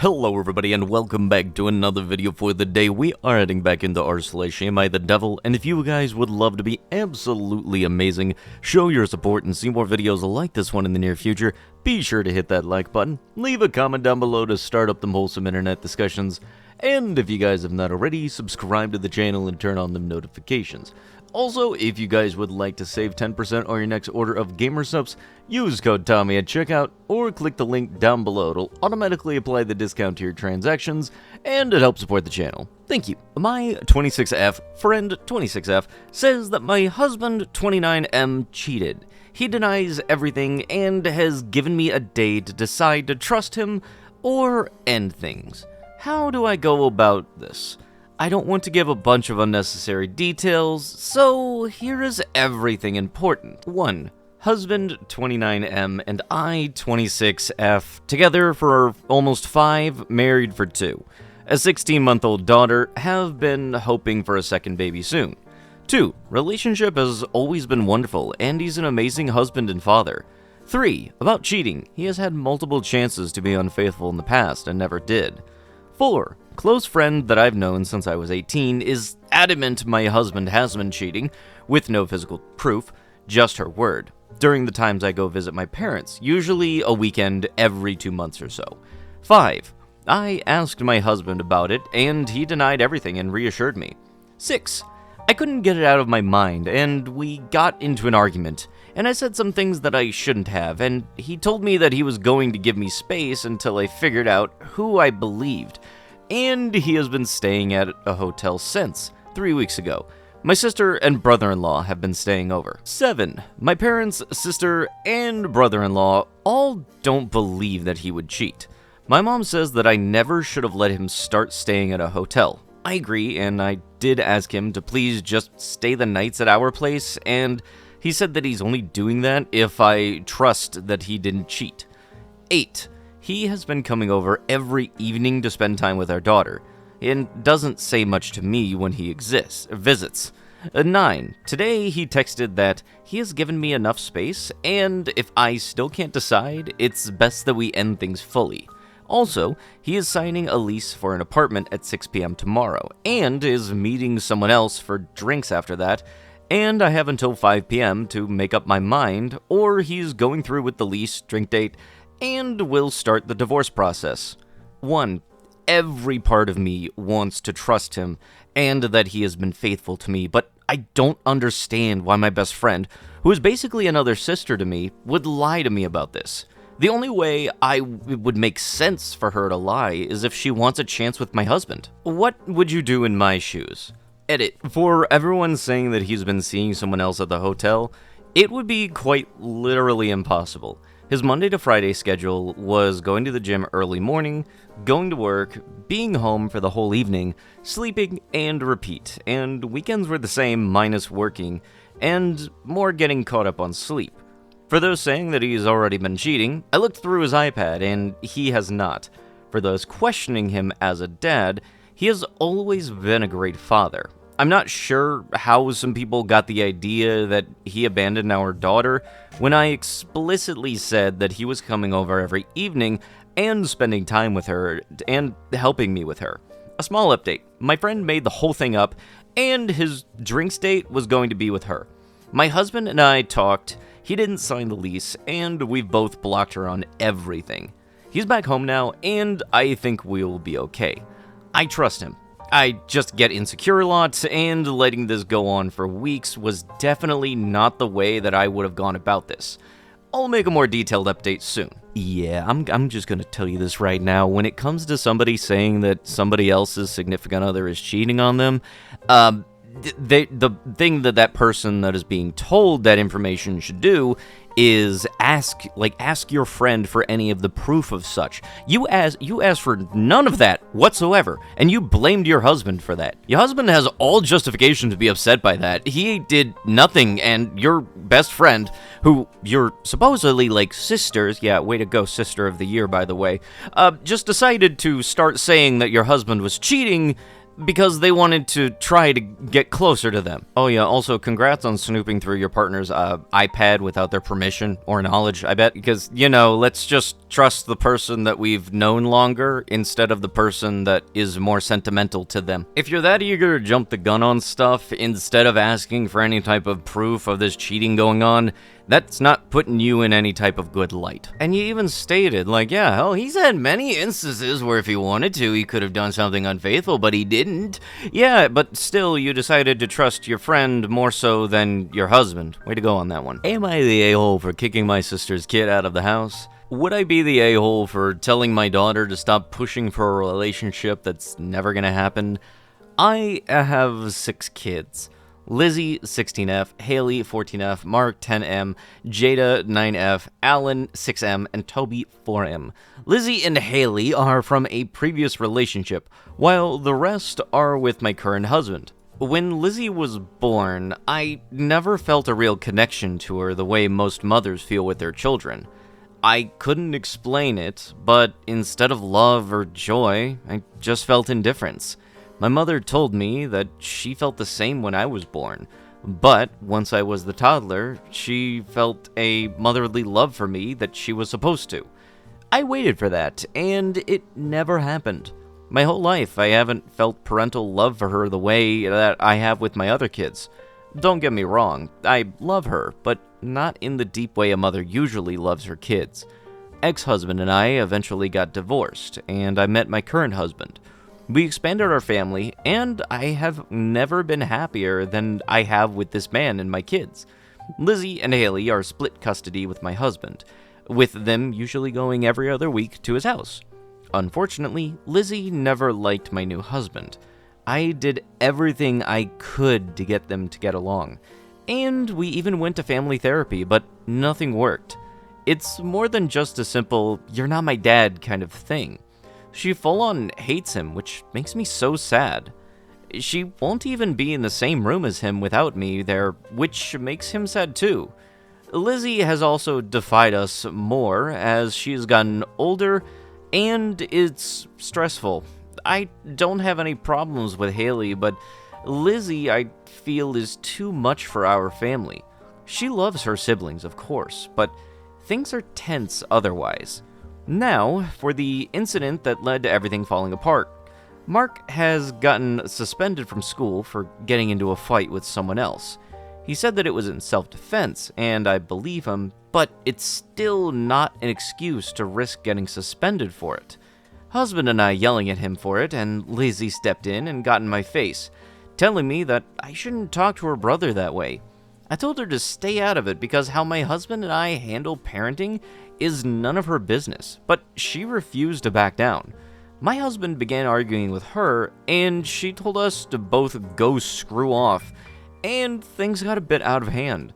Hello everybody and welcome back to another video for the day. We are heading back into r/AmITheDevil, and if you guys would love to be absolutely amazing, show your support and see more videos like this one in the near future, be sure to hit that like button, leave a comment down below to start up them wholesome internet discussions, and if you guys have not already, subscribe to the channel and turn on them notifications. Also, if you guys would like to save 10% on your next order of gamer subs, use code Tommy at checkout, or click the link down below. It'll automatically apply the discount to your transactions, and it helps support the channel. Thank you. My 26F friend 26F says that my husband 29M cheated. He denies everything and has given me a day to decide to trust him or end things. How do I go about this? I don't want to give a bunch of unnecessary details, so here is everything important. 1. Husband 29M and I 26F, together for almost 5, married for 2. A 16-month-old daughter, have been hoping for a second baby soon. 2. Relationship has always been wonderful, and he's an amazing husband and father. 3. About cheating, he has had multiple chances to be unfaithful in the past and never did. 4. Close friend that I've known since I was 18 is adamant my husband has been cheating, with no physical proof, just her word, during the times I go visit my parents, usually a weekend every 2 months or so. 5. I asked my husband about it, and he denied everything and reassured me. 6. I couldn't get it out of my mind, and we got into an argument, and I said some things that I shouldn't have, and he told me that he was going to give me space until I figured out who I believed. And he has been staying at a hotel since, 3 weeks ago. My sister and brother-in-law have been staying over. 7. My parents, sister, and brother-in-law all don't believe that he would cheat. My mom says that I never should have let him start staying at a hotel. I agree, and I did ask him to please just stay the nights at our place, and he said that he's only doing that if I trust that he didn't cheat. 8. He has been coming over every evening to spend time with our daughter, and doesn't say much to me when he visits. 9. Today he texted that he has given me enough space, and if I still can't decide, it's best that we end things fully. Also, he is signing a lease for an apartment at 6 p.m. tomorrow, and is meeting someone else for drinks after that, and I have until 5 p.m. to make up my mind, or he's going through with the lease, drink date, and will start the divorce process. 1. Every part of me wants to trust him, and that he has been faithful to me, but I don't understand why my best friend, who is basically another sister to me, would lie to me about this. The only way it would make sense for her to lie is if she wants a chance with my husband. What would you do in my shoes? Edit. For everyone saying that he's been seeing someone else at the hotel, it would be quite literally impossible. His Monday to Friday schedule was going to the gym early morning, going to work, being home for the whole evening, sleeping, and repeat, and weekends were the same minus working, and more getting caught up on sleep. For those saying that he's already been cheating, I looked through his iPad, and he has not. For those questioning him as a dad, he has always been a great father. I'm not sure how some people got the idea that he abandoned our daughter when I explicitly said that he was coming over every evening and spending time with her and helping me with her. A small update, my friend made the whole thing up and his drinks date was going to be with her. My husband and I talked, he didn't sign the lease, and we've both blocked her on everything. He's back home now, and I think we'll be okay. I trust him. I just get insecure a lot, and letting this go on for weeks was definitely not the way that I would have gone about this. I'll make a more detailed update soon. Yeah, I'm just gonna tell you this right now. When it comes to somebody saying that somebody else's significant other is cheating on them, the thing that person that is being told that information should do is ask your friend for any of the proof of such. You asked for none of that whatsoever, and you blamed your husband for that. Your husband has all justification to be upset by that. He did nothing, and your best friend, who you're supposedly like sisters, yeah, way to go, sister of the year, by the way, just decided to start saying that your husband was cheating because they wanted to try to get closer to them. Oh yeah, also congrats on snooping through your partner's iPad without their permission or knowledge, I bet, because, you know, let's just trust the person that we've known longer instead of the person that is more sentimental to them. If you're that eager to jump the gun on stuff instead of asking for any type of proof of this cheating going on, that's not putting you in any type of good light. And you even stated, like, yeah, hell, he's had many instances where if he wanted to, he could have done something unfaithful, but he didn't. Yeah, but still, you decided to trust your friend more so than your husband. Way to go on that one. Am I the a-hole for kicking my sister's kid out of the house? Would I be the a-hole for telling my daughter to stop pushing for a relationship that's never gonna happen? I have 6 kids. Lizzie, 16F, Haley, 14F, Mark, 10M, Jada, 9F, Alan, 6M, and Toby, 4M. Lizzie and Haley are from a previous relationship, while the rest are with my current husband. When Lizzie was born, I never felt a real connection to her the way most mothers feel with their children. I couldn't explain it, but instead of love or joy, I just felt indifference. My mother told me that she felt the same when I was born, but once I was the toddler, she felt a motherly love for me that she was supposed to. I waited for that, and it never happened. My whole life, I haven't felt parental love for her the way that I have with my other kids. Don't get me wrong, I love her, but not in the deep way a mother usually loves her kids. Ex-husband and I eventually got divorced, and I met my current husband. We expanded our family, and I have never been happier than I have with this man and my kids. Lizzie and Haley are split custody with my husband, with them usually going every other week to his house. Unfortunately, Lizzie never liked my new husband. I did everything I could to get them to get along, and we even went to family therapy, but nothing worked. It's more than just a simple, "you're not my dad" kind of thing. She full-on hates him, which makes me so sad. She won't even be in the same room as him without me there, which makes him sad too. Lizzie has also defied us more as she has gotten older, and it's stressful. I don't have any problems with Haley, but Lizzie, I feel, is too much for our family. She loves her siblings, of course, but things are tense otherwise. Now, for the incident that led to everything falling apart. Mark has gotten suspended from school for getting into a fight with someone else. He said that it was in self-defense, and I believe him, but it's still not an excuse to risk getting suspended for it. Husband and I yelling at him for it, and Lizzie stepped in and got in my face, telling me that I shouldn't talk to her brother that way. I told her to stay out of it because how my husband and I handle parenting is none of her business, but she refused to back down. My husband began arguing with her, and she told us to both go screw off, and things got a bit out of hand.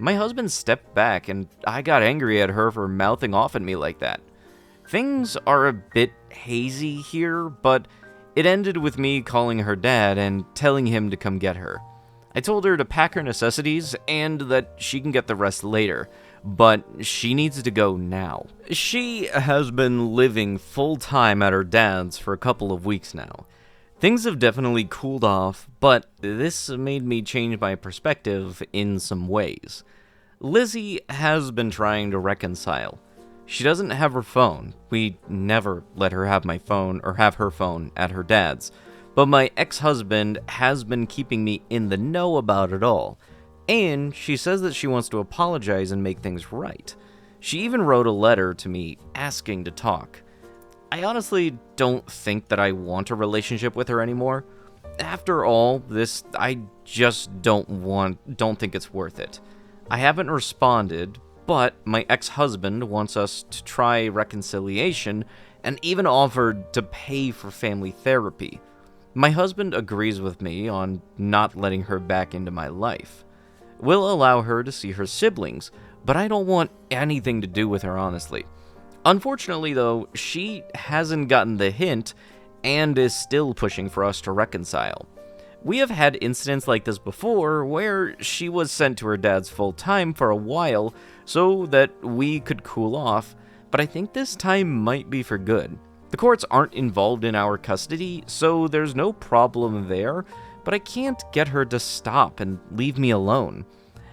My husband stepped back, and I got angry at her for mouthing off at me like that. Things are a bit hazy here, but it ended with me calling her dad and telling him to come get her. I told her to pack her necessities and that she can get the rest later, but she needs to go now. She has been living full-time at her dad's for a couple of weeks now. Things have definitely cooled off, but this made me change my perspective in some ways. Lizzie has been trying to reconcile. She doesn't have her phone. We never let her have my phone or have her phone at her dad's. But my ex-husband has been keeping me in the know about it all, and she says that she wants to apologize and make things right. She even wrote a letter to me asking to talk. I honestly don't think that I want a relationship with her anymore. After all this, I just don't think it's worth it. I haven't responded, but my ex-husband wants us to try reconciliation and even offered to pay for family therapy. My husband agrees with me on not letting her back into my life. We'll allow her to see her siblings, but I don't want anything to do with her, honestly. Unfortunately, though, she hasn't gotten the hint and is still pushing for us to reconcile. We have had incidents like this before where she was sent to her dad's full-time for a while so that we could cool off, but I think this time might be for good. The courts aren't involved in our custody, so there's no problem there, but I can't get her to stop and leave me alone.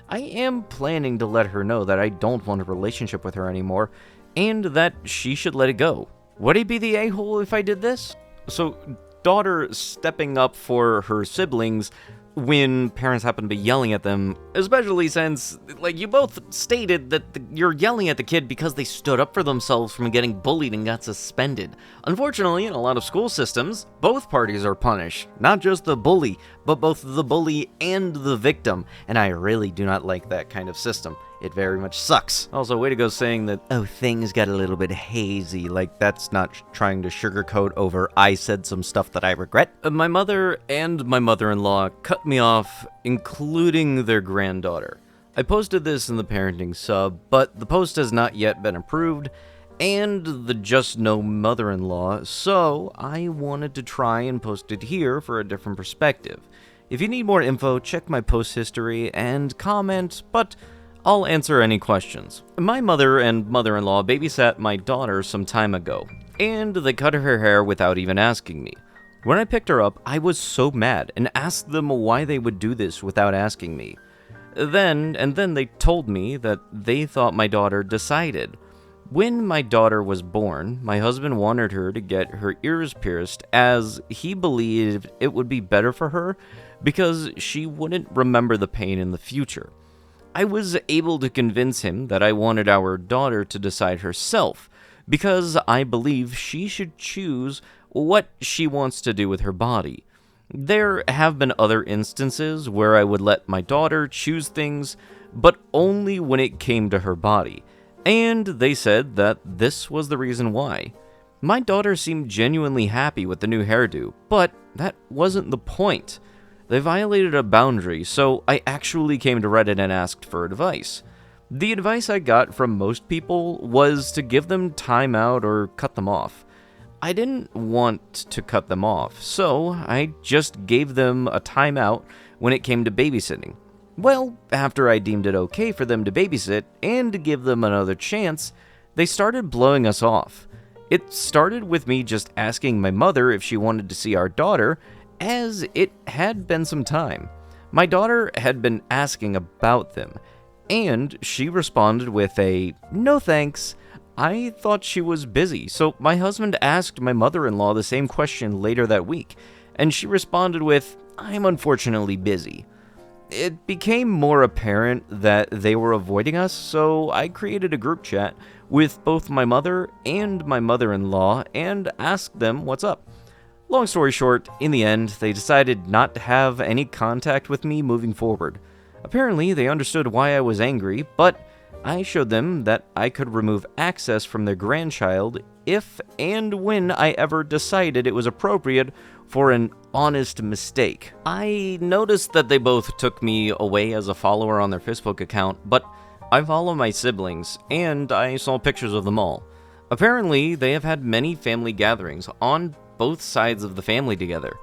I am planning to let her know that I don't want a relationship with her anymore, and that she should let it go. Would I be the a-hole if I did this? So, daughter stepping up for her siblings when parents happen to be yelling at them, especially since, like, you both stated that you're yelling at the kid because they stood up for themselves from getting bullied and got suspended. Unfortunately, in a lot of school systems, both parties are punished, not just the bully, but both the bully and the victim, and I really do not like that kind of system. It very much sucks. Also, way to go saying that, oh, things got a little bit hazy, like that's not trying to sugarcoat over I said some stuff that I regret. My mother and my mother-in-law cut me off, including their granddaughter. I posted this in the parenting sub, but the post has not yet been approved, and the just no mother-in-law, so I wanted to try and post it here for a different perspective. If you need more info, check my post history and comment, but I'll answer any questions. My mother and mother-in-law babysat my daughter some time ago, and they cut her hair without even asking me. When I picked her up, I was so mad and asked them why they would do this without asking me. Then they told me that they thought my daughter decided. When my daughter was born, my husband wanted her to get her ears pierced as he believed it would be better for her because she wouldn't remember the pain in the future. I was able to convince him that I wanted our daughter to decide herself, because I believe she should choose what she wants to do with her body. There have been other instances where I would let my daughter choose things, but only when it came to her body, and they said that this was the reason why. My daughter seemed genuinely happy with the new hairdo, but that wasn't the point. They violated a boundary, so I actually came to Reddit and asked for advice. The advice I got from most people was to give them time out or cut them off. I didn't want to cut them off, so I just gave them a timeout when it came to babysitting. Well, after I deemed it okay for them to babysit and to give them another chance, they started blowing us off. It started with me just asking my mother if she wanted to see our daughter, as it had been some time. My daughter had been asking about them, and she responded with a, "No thanks." I thought she was busy, so my husband asked my mother-in-law the same question later that week, and she responded with, "I'm unfortunately busy." It became more apparent that they were avoiding us, so I created a group chat with both my mother and my mother-in-law and asked them what's up. Long story short, in the end, they decided not to have any contact with me moving forward. Apparently, they understood why I was angry, but I showed them that I could remove access from their grandchild if and when I ever decided it was appropriate for an honest mistake. I noticed that they both took me away as a follower on their Facebook account, but I follow my siblings, and I saw pictures of them all. Apparently, they have had many family gatherings on both sides of the family together.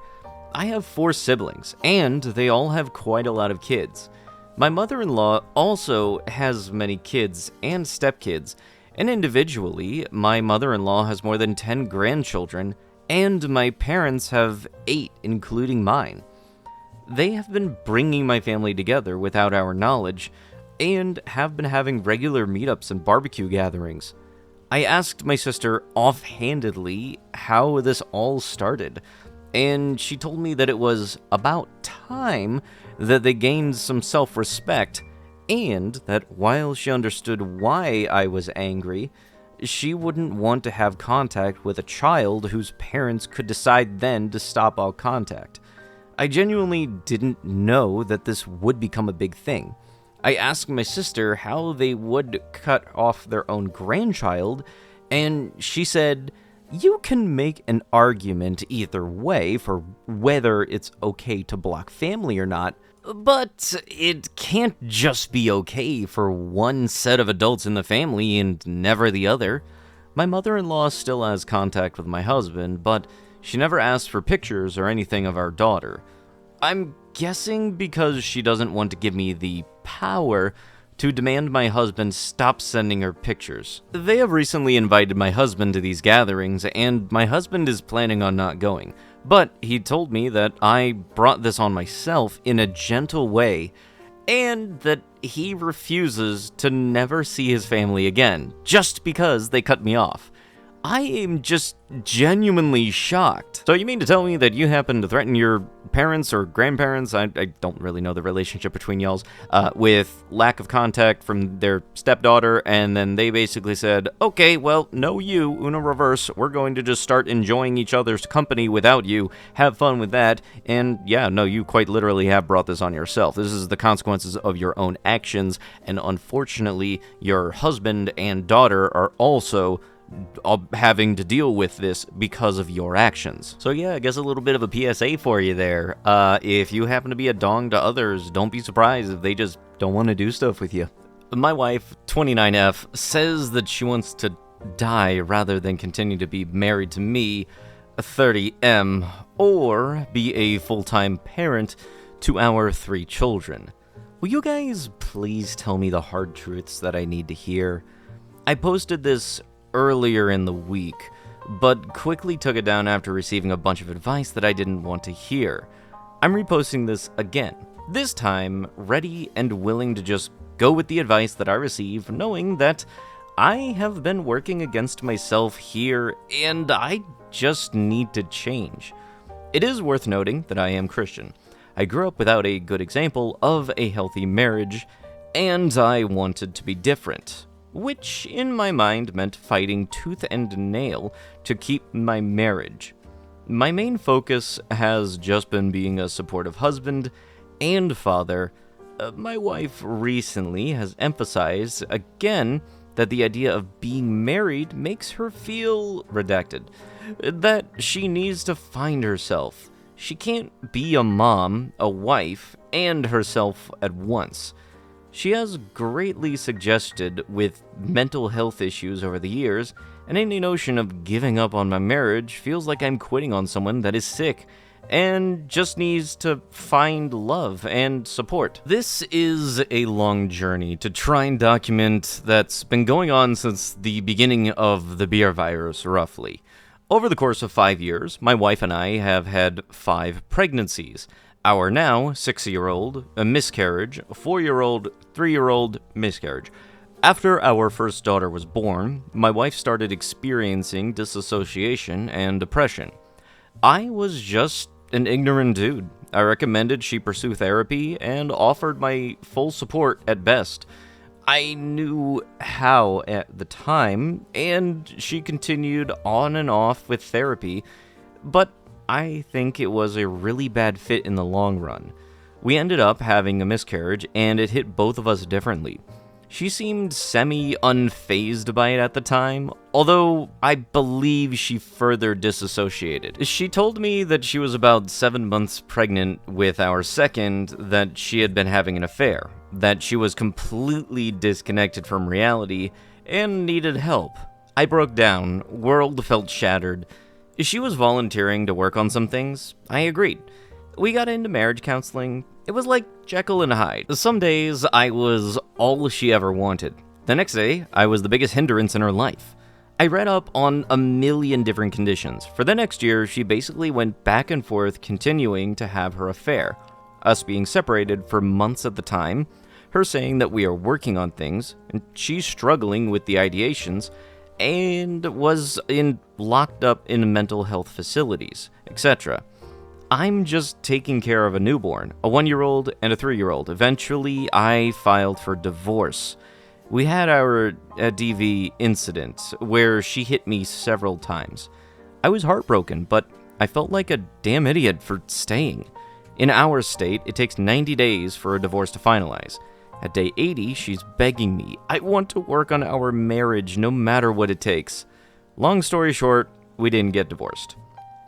I have 4 siblings, and they all have quite a lot of kids. My mother-in-law also has many kids and stepkids, and individually, my mother-in-law has more than 10 grandchildren, and my parents have 8, including mine. They have been bringing my family together without our knowledge, and have been having regular meetups and barbecue gatherings. I asked my sister offhandedly how this all started, and she told me that it was about time that they gained some self-respect, and that while she understood why I was angry, she wouldn't want to have contact with a child whose parents could decide then to stop all contact. I genuinely didn't know that this would become a big thing. I asked my sister how they would cut off their own grandchild, and she said, "You can make an argument either way for whether it's okay to block family or not, but it can't just be okay for one set of adults in the family and never the other." My mother-in-law still has contact with my husband, but she never asked for pictures or anything of our daughter. I'm guessing because she doesn't want to give me the power to demand my husband stop sending her pictures. They have recently invited my husband to these gatherings, and my husband is planning on not going. But he told me that I brought this on myself in a gentle way, and that he refuses to never see his family again, just because they cut me off. I am just genuinely shocked. So you mean to tell me that you happen to threaten your parents or grandparents, I don't really know the relationship between y'all's, with lack of contact from their stepdaughter, and then they basically said, okay, well, no you, Uno reverse, we're going to just start enjoying each other's company without you, have fun with that, and yeah, no, you quite literally have brought this on yourself. This is the consequences of your own actions, and unfortunately, your husband and daughter are also having to deal with this because of your actions. So yeah, I guess a little bit of a PSA for you there. If you happen to be a dong to others, don't be surprised if they just don't want to do stuff with you. My wife, 29F, says that she wants to die rather than continue to be married to me, 30M, or be a full-time parent to our 3 children. Will you guys please tell me the hard truths that I need to hear? I posted this earlier in the week, but quickly took it down after receiving a bunch of advice that I didn't want to hear. I'm reposting this again, this time ready and willing to just go with the advice that I received, knowing that I have been working against myself here and I just need to change. It is worth noting that I am Christian. I grew up without a good example of a healthy marriage, and I wanted to be different, which in my mind meant fighting tooth and nail to keep my marriage. My main focus has just been being a supportive husband and father. My wife recently has emphasized again that the idea of being married makes her feel redacted, that she needs to find herself. She can't be a mom, a wife, and herself at once. She has greatly suggested with mental health issues over the years, and any notion of giving up on my marriage feels like I'm quitting on someone that is sick and just needs to find love and support. This is a long journey to try and document that's been going on since the beginning of the beer virus, roughly. Over the course of 5 years, my wife and I have had 5 pregnancies. Our now 6-year-old, a miscarriage, a 4-year-old, 3-year-old, miscarriage. After our first daughter was born, my wife started experiencing disassociation and depression. I was just an ignorant dude. I recommended she pursue therapy and offered my full support at best. I knew how at the time, and she continued on and off with therapy, but I think it was a really bad fit in the long run. We ended up having a miscarriage, and it hit both of us differently. She seemed semi-unfazed by it at the time, although I believe she further disassociated. She told me that she was about 7 months pregnant with our second, that she had been having an affair, that she was completely disconnected from reality, and needed help. I broke down, world felt shattered. She was volunteering to work on some things. I agreed. We got into marriage counseling. It was like Jekyll and Hyde. Some days, I was all she ever wanted. The next day, I was the biggest hindrance in her life. I read up on a million different conditions. For the next year, she basically went back and forth continuing to have her affair. Us being separated for months at the time, her saying that we are working on things, and she's struggling with the ideations, and was locked up in mental health facilities, etc. I'm just taking care of a newborn, a 1-year-old and a 3-year-old. Eventually, I filed for divorce. We had our DV incident where she hit me several times. I was heartbroken, but I felt like a damn idiot for staying. In our state, it takes 90 days for a divorce to finalize. At day 80, she's begging me, I want to work on our marriage no matter what it takes. Long story short, we didn't get divorced.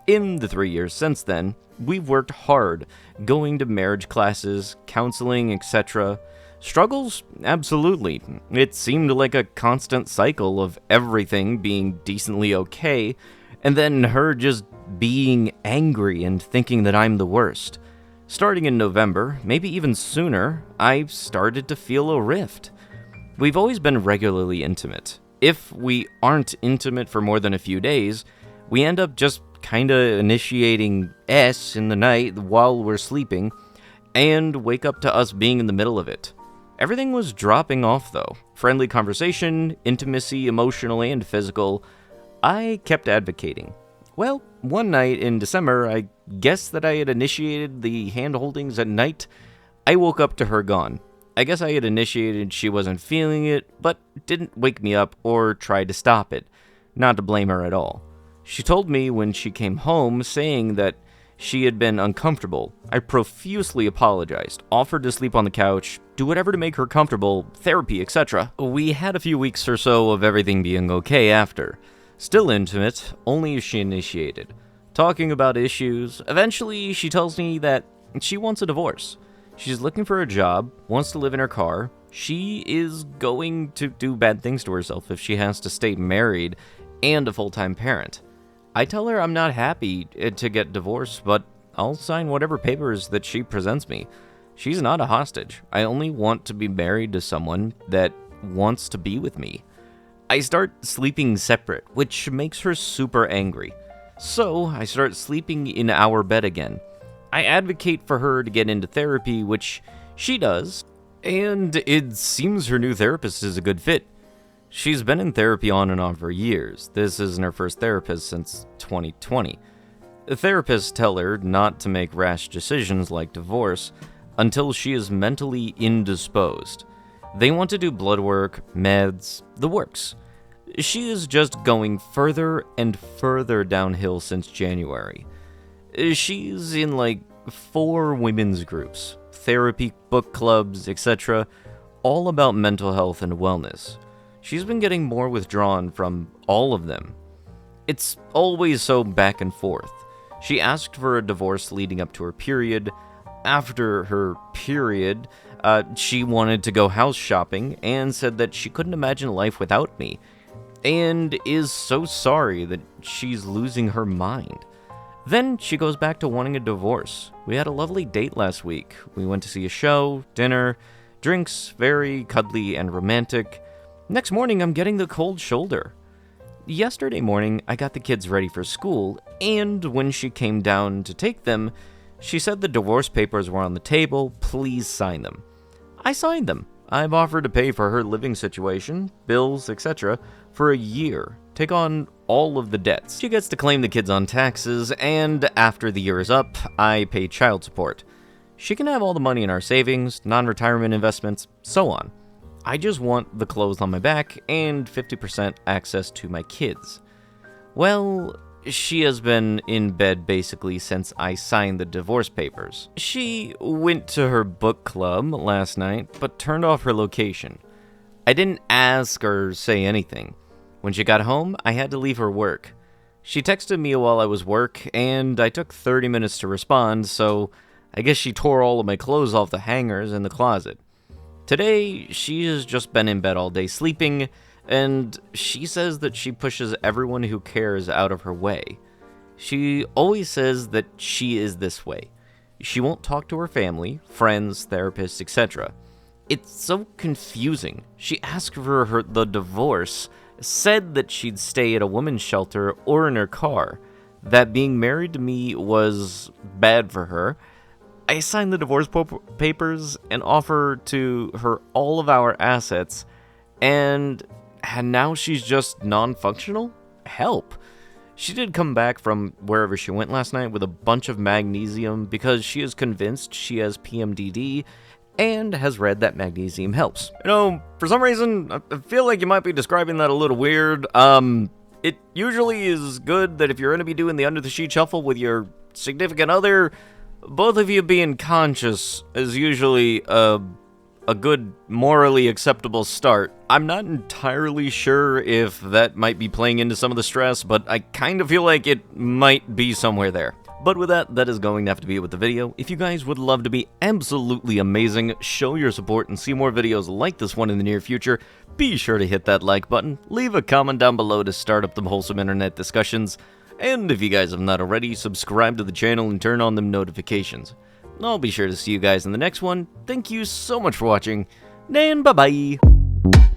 In the 3 years since then, we've worked hard, going to marriage classes, counseling, etc. Struggles? Absolutely. It seemed like a constant cycle of everything being decently okay, and then her just being angry and thinking that I'm the worst. Starting in November, maybe even sooner, I started to feel a rift. We've always been regularly intimate. If we aren't intimate for more than a few days, we end up just kinda initiating S in the night while we're sleeping, and wake up to us being in the middle of it. Everything was dropping off though. Friendly conversation, intimacy, emotional and physical. I kept advocating. Well, one night in December, I guessed that I had initiated the hand-holdings at night. I woke up to her gone. I guess I had initiated, she wasn't feeling it, but didn't wake me up or try to stop it. Not to blame her at all. She told me when she came home, saying that she had been uncomfortable. I profusely apologized, offered to sleep on the couch, do whatever to make her comfortable, therapy, etc. We had a few weeks or so of everything being okay after. Still intimate, only she initiated. Talking about issues. Eventually, she tells me that she wants a divorce. She's looking for a job, wants to live in her car. She is going to do bad things to herself if she has to stay married and a full-time parent. I tell her I'm not happy to get divorced, but I'll sign whatever papers that she presents me. She's not a hostage. I only want to be married to someone that wants to be with me. I start sleeping separate, which makes her super angry. So I start sleeping in our bed again. I advocate for her to get into therapy, which she does, and it seems her new therapist is a good fit. She's been in therapy on and on for years. This isn't her first therapist since 2020. The therapists tell her not to make rash decisions like divorce until she is mentally indisposed. They want to do blood work, meds, the works. She is just going further and further downhill since January. She's in like 4 women's groups, therapy, book clubs, etc., all about mental health and wellness. She's been getting more withdrawn from all of them. It's always so back and forth. She asked for a divorce leading up to her period. After her period, she wanted to go house shopping and said that she couldn't imagine life without me, and is so sorry that she's losing her mind. Then she goes back to wanting a divorce. We had a lovely date last week. We went to see a show, dinner, drinks, very cuddly and romantic. Next morning, I'm getting the cold shoulder. Yesterday morning, I got the kids ready for school, and when she came down to take them, she said the divorce papers were on the table, please sign them. I signed them. I've offered to pay for her living situation, bills, etc. for a year, take on all of the debts. She gets to claim the kids on taxes, and after the year is up, I pay child support. She can have all the money in our savings, non-retirement investments, so on. I just want the clothes on my back and 50% access to my kids. Well, she has been in bed basically since I signed the divorce papers. She went to her book club last night, but turned off her location. I didn't ask or say anything. When she got home, I had to leave her work. She texted me while I was work, and I took 30 minutes to respond, so I guess she tore all of my clothes off the hangers in the closet. Today, she has just been in bed all day sleeping, and she says that she pushes everyone who cares out of her way. She always says that she is this way. She won't talk to her family, friends, therapists, etc. It's so confusing. She asked for the divorce, said that she'd stay at a women's shelter or in her car, that being married to me was bad for her. I signed the divorce papers and offered to her all of our assets, and now she's just non-functional? Help! She did come back from wherever she went last night with a bunch of magnesium because she is convinced she has PMDD and has read that magnesium helps. You know, for some reason, I feel like you might be describing that a little weird. It usually is good that if you're going to be doing the under-the-sheet shuffle with your significant other, both of you being conscious is usually a good, morally acceptable start. I'm not entirely sure if that might be playing into some of the stress, but I kind of feel like it might be somewhere there. But with that, that is going to have to be it with the video. If you guys would love to be absolutely amazing, show your support, and see more videos like this one in the near future, be sure to hit that like button, leave a comment down below to start up the wholesome internet discussions, and if you guys have not already, subscribe to the channel and turn on them notifications. I'll be sure to see you guys in the next one. Thank you so much for watching, and bye-bye! you.